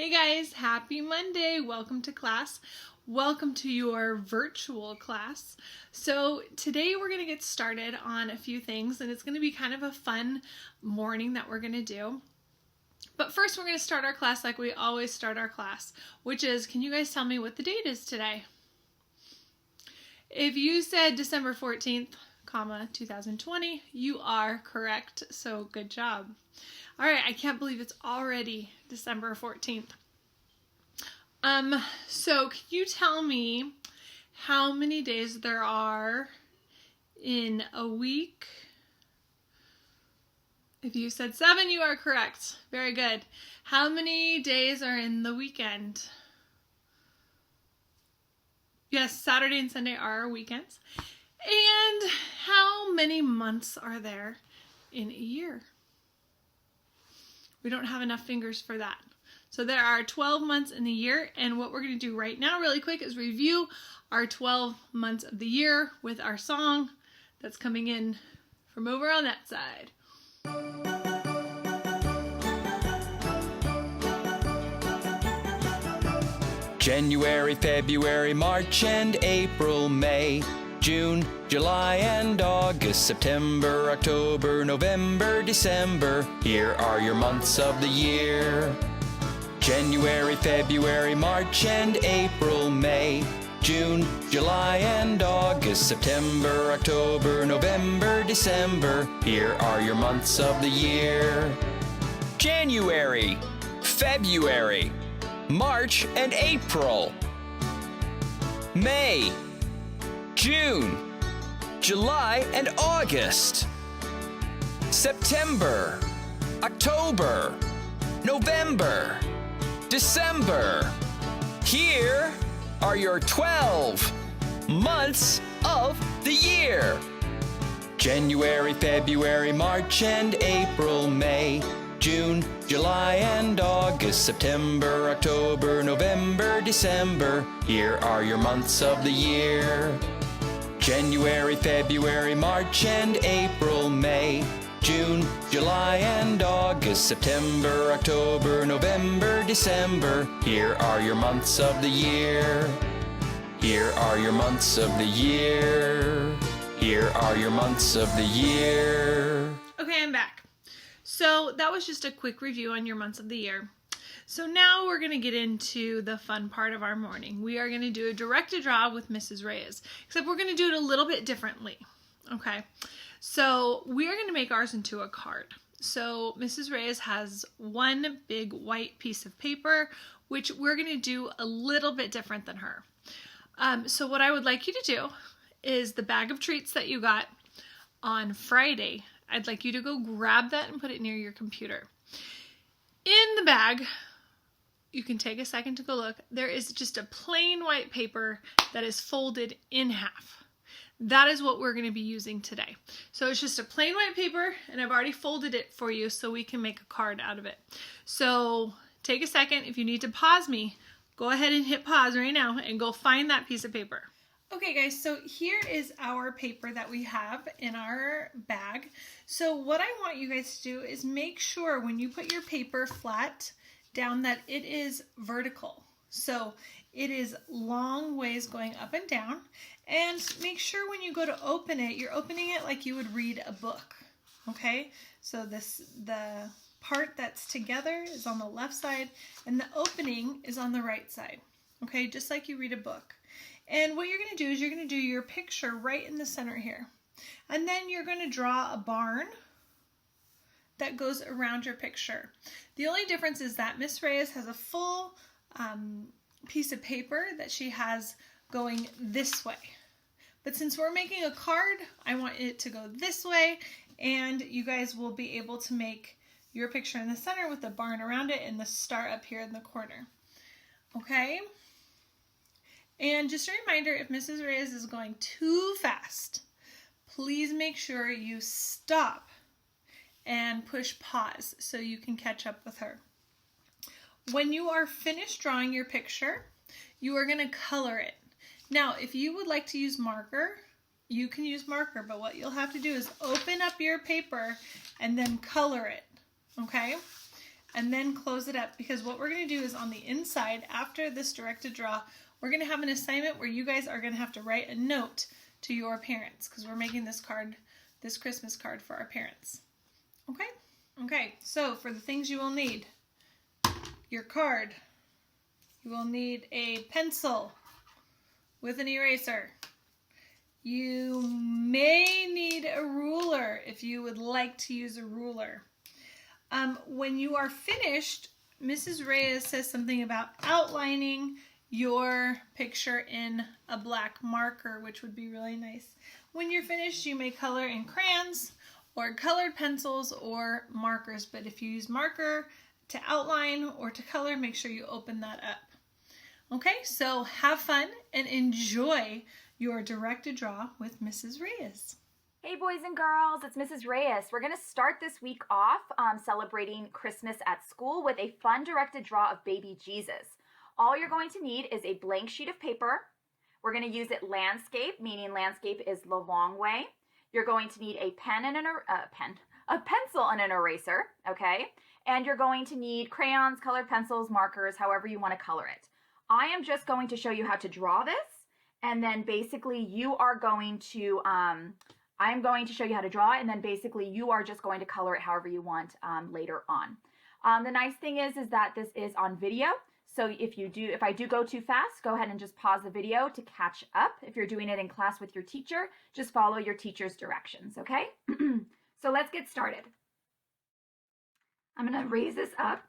Hey guys, happy Monday. Welcome to class. Welcome to your virtual class. So today we're going to get started on a few things, and it's going to be kind of a fun morning that we're going to do. But first we're going to start our class like we always start our class, which is, can you guys tell me what the date is today? If you said December 14th, 2020, you are correct. So good job. All right, I can't believe it's already December 14th. So can you tell me how many days there are in a week? If you said 7, you are correct. Very good. How many days are in the weekend? Yes, Saturday and Sunday are weekends. And how many months are there in a year? We don't have enough fingers for that. So there are 12 months in the year, and what we're going to do right now really quick is review our 12 months of the year with our song that's coming in from over on that side. January, February, March and April, May, June, July and August, September, October, November, December. Here are your months of the year. January, February, March and April, May, June, July and August, September, October, November, December. Here are your months of the year. January, February, March and April, May, June, July and August, September, October, November, December. Here are your 12 months of the year. January, February, March and April, May, June, July and August, September, October, November, December. Here are your months of the year. January, February, March and April, May, June, July and August, September, October, November, December. Here are your months of the year. Here are your months of the year. Here are your months of the year. Okay, I'm back. So that was just a quick review on your months of the year. So now we're going to get into the fun part of our morning. We are going to do a direct-to-draw with Mrs. Reyes, except we're going to do it a little bit differently. Okay, so we are going to make ours into a card. So Mrs. Reyes has one big white piece of paper, which we're going to do a little bit different than her. So what I would like you to do is the bag of treats that you got on Friday, I'd like you to go grab that and put it near your computer. In the bag, you can take a second to go look, there is just a plain white paper that is folded in half. That is what we're going to be using today. So it's just a plain white paper, and I've already folded it for you so we can make a card out of it. So take a second. If you need to pause me, go ahead and hit pause right now and go find that piece of paper. Okay guys, so here is our paper that we have in our bag. So what I want you guys to do is make sure when you put your paper flat down that it is vertical. So it is long ways going up and down. And make sure when you go to open it, you're opening it like you would read a book. Okay, so the part that's together is on the left side and the opening is on the right side. Okay, just like you read a book. And what you're going to do is you're going to do your picture right in the center here. And then you're going to draw a barn that goes around your picture. The only difference is that Miss Reyes has a full piece of paper that she has going this way. But since we're making a card, I want it to go this way, and you guys will be able to make your picture in the center with the barn around it and the star up here in the corner. Okay? And just a reminder, if Mrs. Reyes is going too fast, please make sure you stop and push pause so you can catch up with her. When you are finished drawing your picture, you are going to color it. Now, if you would like to use marker, you can use marker, but what you'll have to do is open up your paper and then color it, okay? and then close it up, because what we're going to do is on the inside, after this directed draw, we're going to have an assignment where you guys are going to have to write a note to your parents, because we're making this card, this Christmas card, for our parents. Okay? Okay, so for the things you will need: your card, you will need a pencil with an eraser. You may need a ruler if you would like to use a ruler. When you are finished, Mrs. Reyes says something about outlining your picture in a black marker, which would be really nice. When you're finished, you may color in crayons or colored pencils or markers, but if you use marker to outline or to color, make sure you open that up. Okay, so have fun and enjoy your directed draw with Mrs. Reyes. Hey boys and girls, it's Mrs. Reyes. We're going to start this week off celebrating Christmas at school with a fun directed draw of baby Jesus. All you're going to need is a blank sheet of paper. We're going to use it landscape, meaning landscape is the long way. You're going to need a pen and a pencil and an eraser, okay? And you're going to need crayons, colored pencils, markers, however you want to color it. I am just going to show you how to draw this, and then basically you are going to, I'm going to show you how to draw it, and then basically you are just going to color it however you want later on. The nice thing is that this is on video. So if I do go too fast, go ahead and just pause the video to catch up. If you're doing it in class with your teacher, just follow your teacher's directions, okay? So let's get started. I'm gonna raise this up.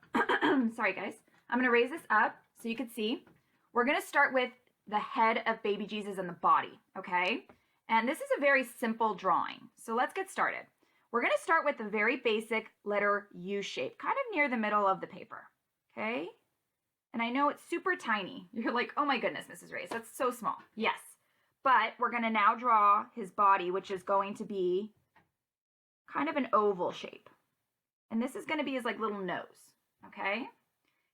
Sorry guys. I'm gonna raise this up so you can see. We're gonna start with the head of baby Jesus and the body, okay? And this is a very simple drawing. So let's get started. We're gonna start with the very basic letter U shape, kind of near the middle of the paper, okay? And I know it's super tiny. You're like, oh my goodness, Mrs. Reyes, that's so small. Yes, but we're gonna now draw his body, which is going to be kind of an oval shape. And this is gonna be his like little nose, okay?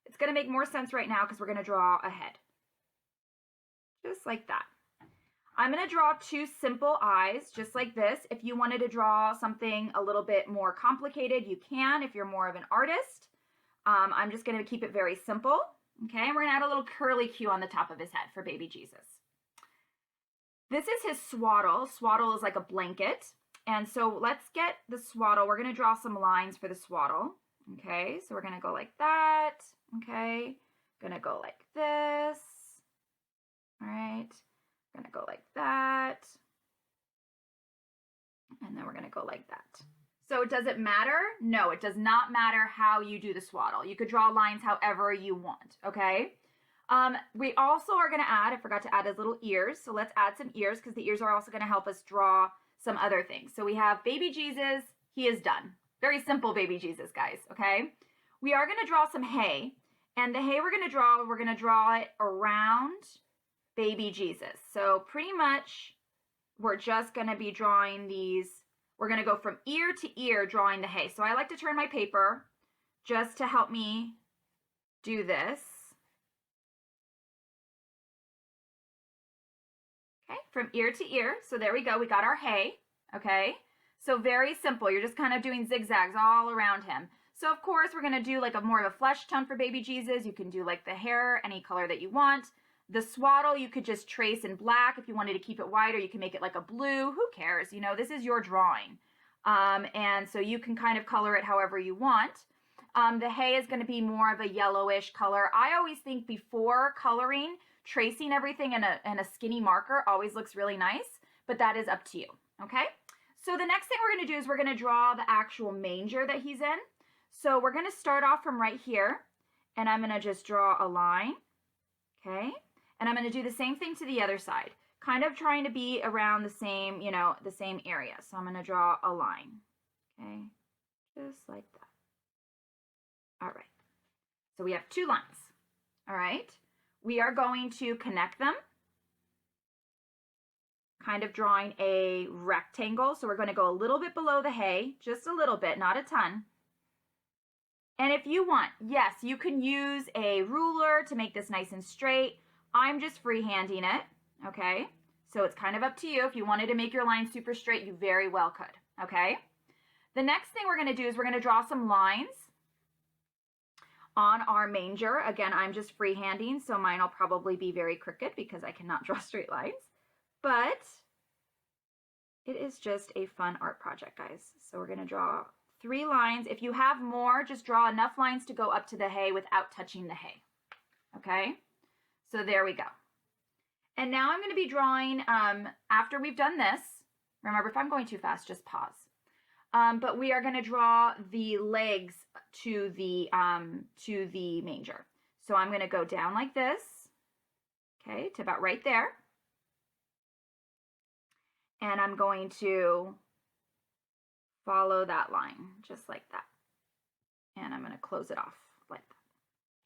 It's gonna make more sense right now because we're gonna draw a head. Just like that. I'm gonna draw two simple eyes, just like this. If you wanted to draw something a little bit more complicated, you can, if you're more of an artist. I'm just gonna keep it very simple. Okay, and we're gonna add a little curly Q on the top of his head for baby Jesus. This is his swaddle. Swaddle is like a blanket. And so let's get the swaddle. We're gonna draw some lines for the swaddle. Okay, so we're gonna go like that. Okay, gonna go like this. All right, gonna go like that. And then we're gonna go like that. So does it matter? No, it does not matter how you do the swaddle. You could draw lines however you want, okay? We also are gonna add, I forgot to add his little ears. So let's add some ears because the ears are also gonna help us draw some other things. So we have baby Jesus, he is done. Very simple baby Jesus, guys, okay? We are gonna draw some hay, and the hay we're gonna draw it around baby Jesus. So pretty much we're just gonna be drawing these. We're going to go from ear to ear drawing the hay. So I like to turn my paper just to help me do this. Okay, from ear to ear. So there we go. We got our hay. Okay, so very simple. You're just kind of doing zigzags all around him. So of course we're going to do like a more of a flesh tone for baby Jesus. You can do like the hair, any color that you want. The swaddle, you could just trace in black if you wanted to keep it white, or you can make it like a blue. Who cares? You know, this is your drawing. And so you can kind of color it however you want. The hay is going to be more of a yellowish color. I always think before coloring, tracing everything in a skinny marker always looks really nice, but that is up to you, okay? So the next thing we're going to do is we're going to draw the actual manger that he's in. So we're going to start off from right here, and I'm going to just draw a line, okay? And I'm going to do the same thing to the other side, kind of trying to be around the same, you know, the same area. So I'm going to draw a line, okay, just like that. All right. So we have two lines. All right. We are going to connect them, kind of drawing a rectangle. So we're going to go a little bit below the hay, just a little bit, not a ton. And if you want, yes, you can use a ruler to make this nice and straight. I'm just freehanding it, okay? So it's kind of up to you. If you wanted to make your line super straight, you very well could, okay? The next thing we're going to do is we're going to draw some lines on our manger. Again, I'm just freehanding, so mine will probably be very crooked because I cannot draw straight lines. But it is just a fun art project, guys. So we're going to draw 3 lines. If you have more, just draw enough lines to go up to the hay without touching the hay. Okay? So there we go. And now I'm going to be drawing, after we've done this, remember if I'm going too fast, just pause. But we are going to draw the legs to the manger. So I'm going to go down like this, okay, to about right there. And I'm going to follow that line, just like that. And I'm going to close it off like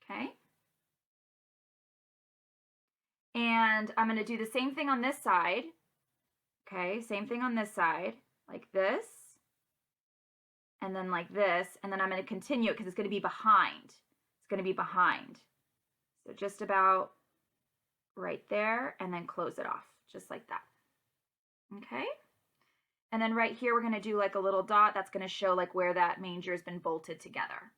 that, okay? And I'm going to do the same thing on this side, okay? Same thing on this side, like this, and then like this, and then I'm going to continue it because it's going to be behind. It's going to be behind. So just about right there, and then close it off, just like that. Okay, and then right here we're going to do like a little dot that's going to show like where that manger has been bolted together.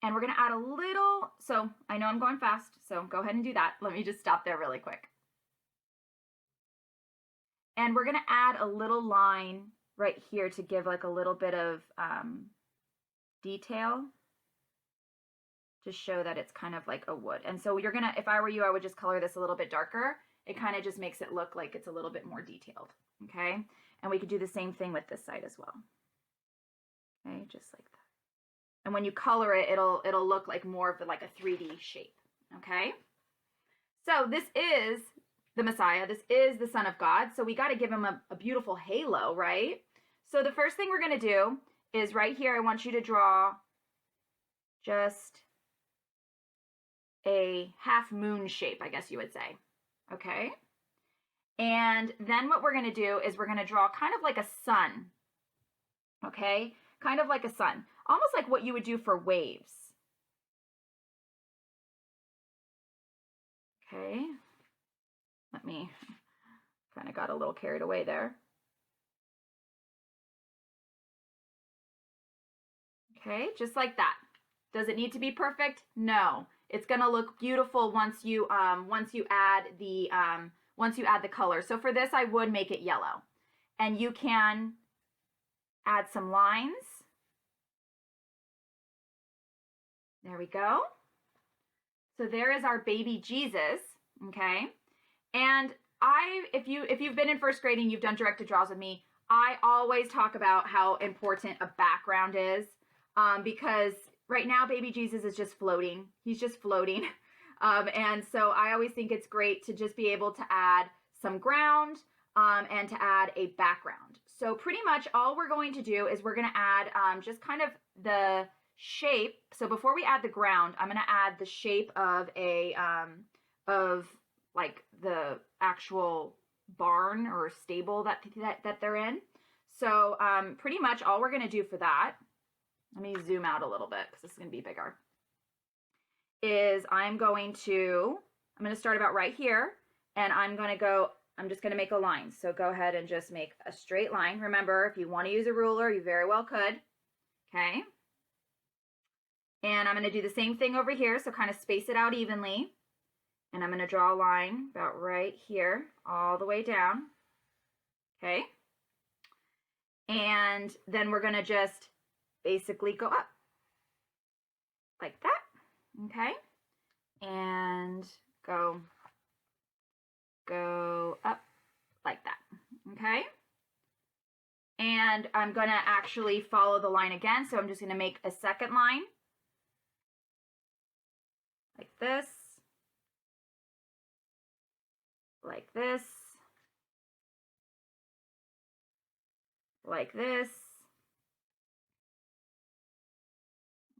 And we're going to add a little, so I know I'm going fast, so go ahead and do that. Let me just stop there really quick. And we're going to add a little line right here to give like a little bit of detail to show that it's kind of like a wood. And so you're going to, if I were you, I would just color this a little bit darker. It kind of just makes it look like it's a little bit more detailed, okay? And we could do the same thing with this side as well, okay, just like that. And when you color it, it'll look like more of like a 3D shape, okay? So this is the Messiah. This is the Son of God. So we got to give him a beautiful halo, right? So the first thing we're going to do is right here, I want you to draw just a half moon shape, I guess you would say. Okay, and then what we're going to do is we're going to draw kind of like a sun, okay, kind of like a sun, almost like what you would do for waves. Okay, let me, kind of got a little carried away there. Okay, just like that. Does it need to be perfect? No. It's going to look beautiful once you add the color. So for this, I would make it yellow. And you can add some lines. There we go. So there is our baby Jesus, okay? And if you've been in first grade and you've done directed draws with me, I always talk about how important a background is, because right now, baby Jesus is just floating. He's just floating. And so I always think it's great to just be able to add some ground and to add a background. So pretty much all we're going to do is we're going to add just kind of the shape. So before we add the ground, I'm going to add the shape of like the actual barn or stable that they're in. So pretty much all we're going to do for that, let me zoom out a little bit because this is going to be bigger, is I'm going to start about right here, and I'm just going to make a line. So go ahead and just make a straight line. Remember, if you want to use a ruler, you very well could. Okay. And I'm going to do the same thing over here. So kind of space it out evenly. And I'm going to draw a line about right here, all the way down. Okay. And then we're going to just basically go up like that, okay, and go up like that, okay. And I'm going to actually follow the line again, so I'm just going to make a second line like this, like this, like this.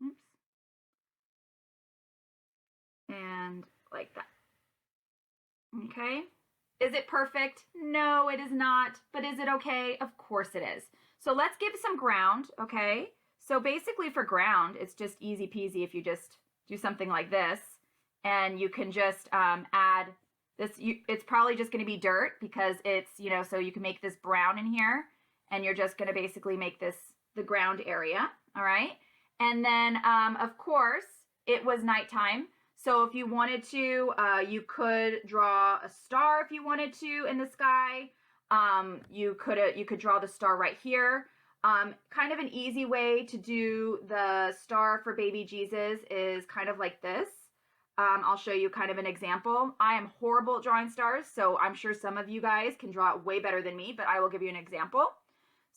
Oops. And like that. Okay. Is it perfect? No, it is not. But is it okay? Of course it is. So let's give some ground, okay? So basically for ground, it's just easy peasy if you just do something like this. And you can just add this. It's probably just going to be dirt because it's, so you can make this brown in here. And you're just going to basically make this the ground area, all right? And then, of course, it was nighttime. So if you wanted to, you could draw a star if you wanted to in the sky. You could draw the star right here. Kind of an easy way to do the star for baby Jesus is kind of like this. I'll show you kind of an example. I am horrible at drawing stars, so I'm sure some of you guys can draw it way better than me, but I will give you an example.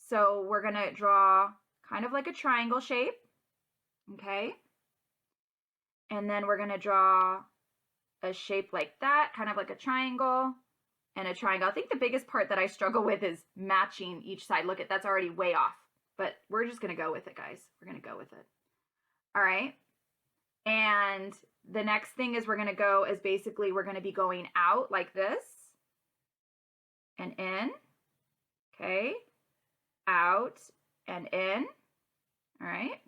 So we're going to draw kind of like a triangle shape, okay? And then we're going to draw a shape like that, kind of like a triangle and a triangle. I think the biggest part that I struggle with is matching each side. Look, that's already way off, but we're just going to go with it, guys. We're going to go with it. All right. And the next thing is we're going to be going out like this and in, okay, out and in, all right.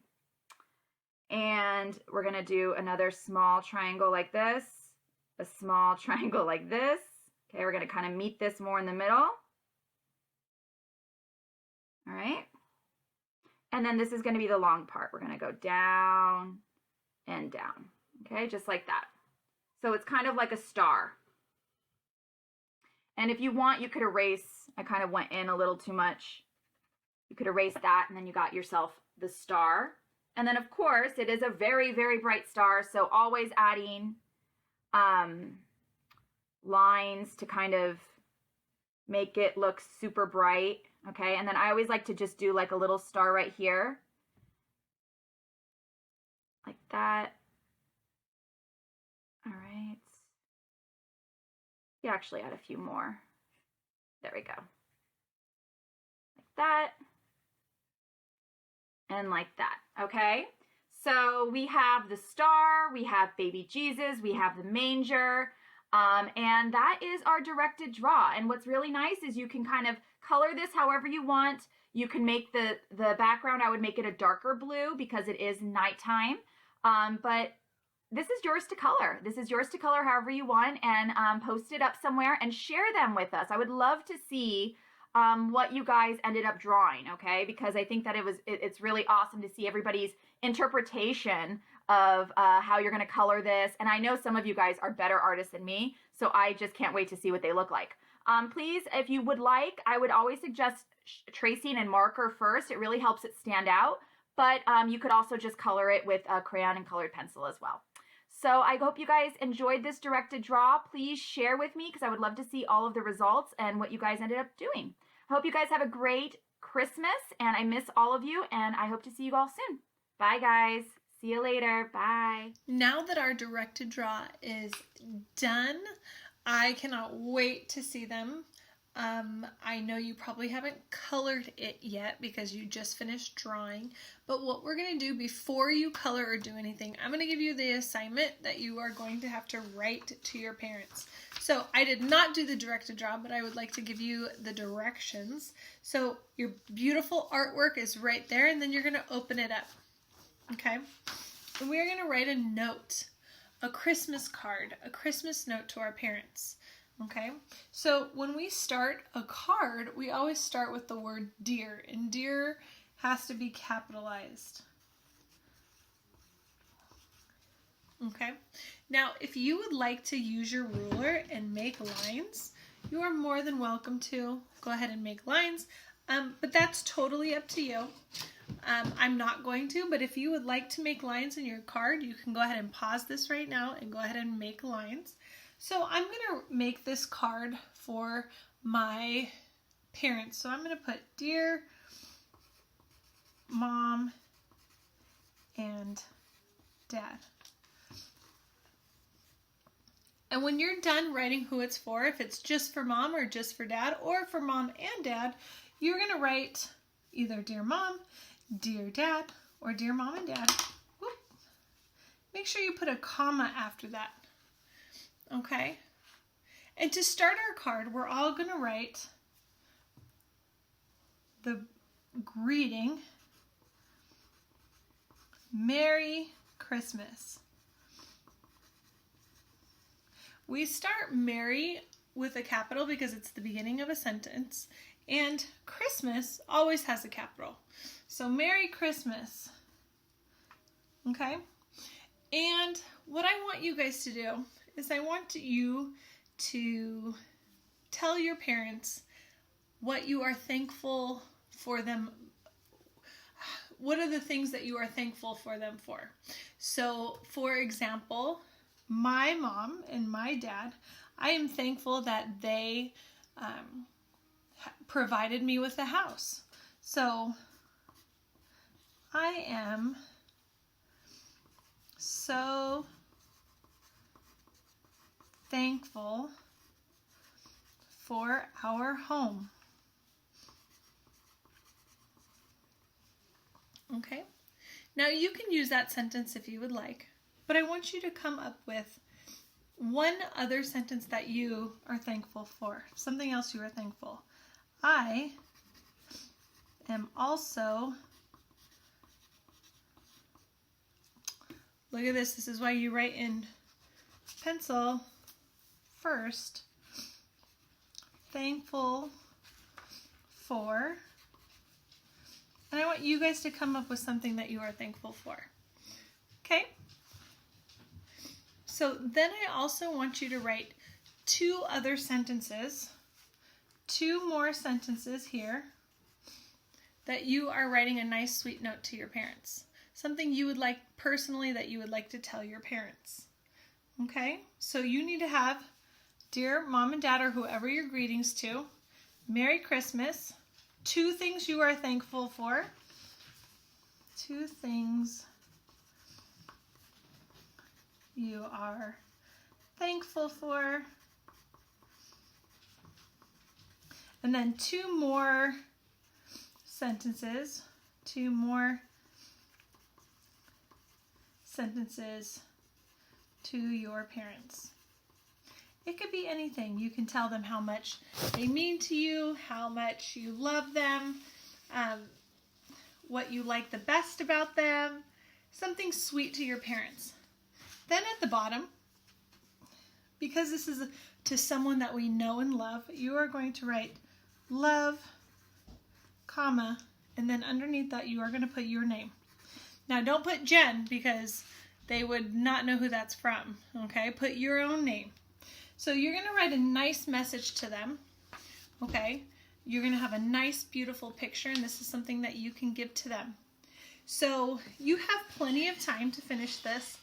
And we're going to do another small triangle like this, a small triangle like this. Okay, we're going to kind of meet this more in the middle. All right. And then this is going to be the long part. We're going to go down and down. Okay, just like that. So it's kind of like a star. And if you want, you could erase. I kind of went in a little too much. You could erase that, and then you got yourself the star. And then, of course, it is a very, very bright star, so always adding lines to kind of make it look super bright, okay? And then I always like to just do like a little star right here, like that. All right. You actually add a few more. There we go. Like that. And like that, okay? So we have the star, we have baby Jesus, we have the manger, and that is our directed draw. And what's really nice is you can kind of color this however you want. You can make the background, I would make it a darker blue because it is nighttime, but this is yours to color. This is yours to color however you want, and post it up somewhere and share them with us. I would love to see what you guys ended up drawing, okay? Because I think that it's really awesome to see everybody's interpretation of how you're going to color this. And I know some of you guys are better artists than me, so I just can't wait to see what they look like. Please, if you would like, I would always suggest tracing and marker first. It really helps it stand out. But you could also just color it with a crayon and colored pencil as well. So I hope you guys enjoyed this directed draw. Please share with me because I would love to see all of the results and what you guys ended up doing. I hope you guys have a great Christmas, and I miss all of you, and I hope to see you all soon. Bye, guys. See you later. Bye. Now that our directed draw is done, I cannot wait to see them. I know you probably haven't colored it yet because you just finished drawing, but what we're going to do before you color or do anything, I'm going to give you the assignment that you are going to have to write to your parents. So I did not do the directed draw, but I would like to give you the directions. So your beautiful artwork is right there, and then you're going to open it up, okay? And we're going to write a note, a Christmas card, a Christmas note to our parents. Okay, so when we start a card, we always start with the word dear, and dear has to be capitalized. Okay, now if you would like to use your ruler and make lines, you are more than welcome to go ahead and make lines, but that's totally up to you. I'm not going to, but if you would like to make lines in your card, you can go ahead and pause this right now and go ahead and make lines. So I'm going to make this card for my parents. So I'm going to put Dear Mom and Dad. And when you're done writing who it's for, if it's just for Mom or just for Dad or for Mom and Dad, you're going to write either Dear Mom, Dear Dad, or Dear Mom and Dad. Whoop. Make sure you put a comma after that. Okay, and to start our card, we're all going to write the greeting, Merry Christmas. We start Merry with a capital because it's the beginning of a sentence, and Christmas always has a capital. So Merry Christmas, okay? And what I want you guys to do is I want you to tell your parents what you are thankful for them. What are the things that you are thankful for them for? So, for example, my mom and my dad, I am thankful that they provided me with a house. So, I am so thankful for our home. Okay, now you can use that sentence if you would like, but I want you to come up with one other sentence that you are thankful for, something else you are thankful. I am also, look at this is why you write in pencil first, thankful for, and I want you guys to come up with something that you are thankful for. Okay? So then I also want you to write two other sentences, two more sentences here that you are writing a nice sweet note to your parents. Something you would like personally that you would like to tell your parents. Okay? So you need to have, dear mom and dad or whoever your greetings to, Merry Christmas. 2 things you are thankful for. 2 things you are thankful for. And then 2 more sentences. 2 more sentences to your parents. It could be anything. You can tell them how much they mean to you, how much you love them, what you like the best about them, something sweet to your parents. Then at the bottom, because this is to someone that we know and love, you are going to write love, comma, and then underneath that you are going to put your name. Now don't put Jen because they would not know who that's from, okay? Put your own name. So you're going to write a nice message to them, okay? You're going to have a nice, beautiful picture, and this is something that you can give to them. So you have plenty of time to finish this.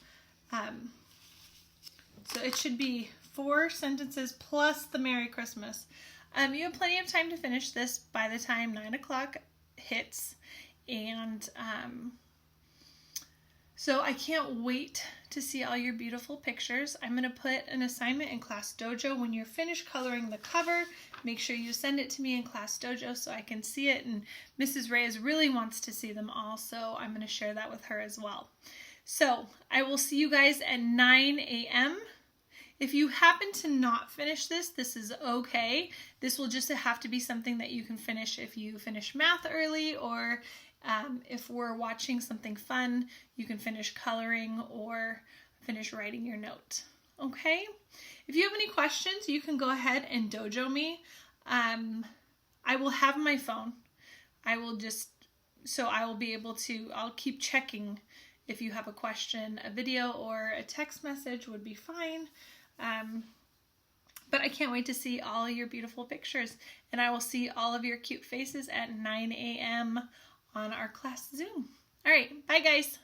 So it should be 4 sentences plus the Merry Christmas. You have plenty of time to finish this by the time 9 o'clock hits, and so I can't wait to see all your beautiful pictures. I'm going to put an assignment in Class Dojo. When you're finished coloring the cover, make sure you send it to me in Class Dojo so I can see it, and Mrs. Reyes really wants to see them all, so I'm going to share that with her as well. So I will see you guys at 9 a.m. If you happen to not finish this, this is okay. This will just have to be something that you can finish if you finish math early, or if we're watching something fun, you can finish coloring or finish writing your note. Okay? If you have any questions, you can go ahead and dojo me. I will have my phone. I will be able to, I'll keep checking if you have a question. A video or a text message would be fine. But I can't wait to see all your beautiful pictures, and I will see all of your cute faces at 9 a.m. on our class Zoom. All right, bye guys.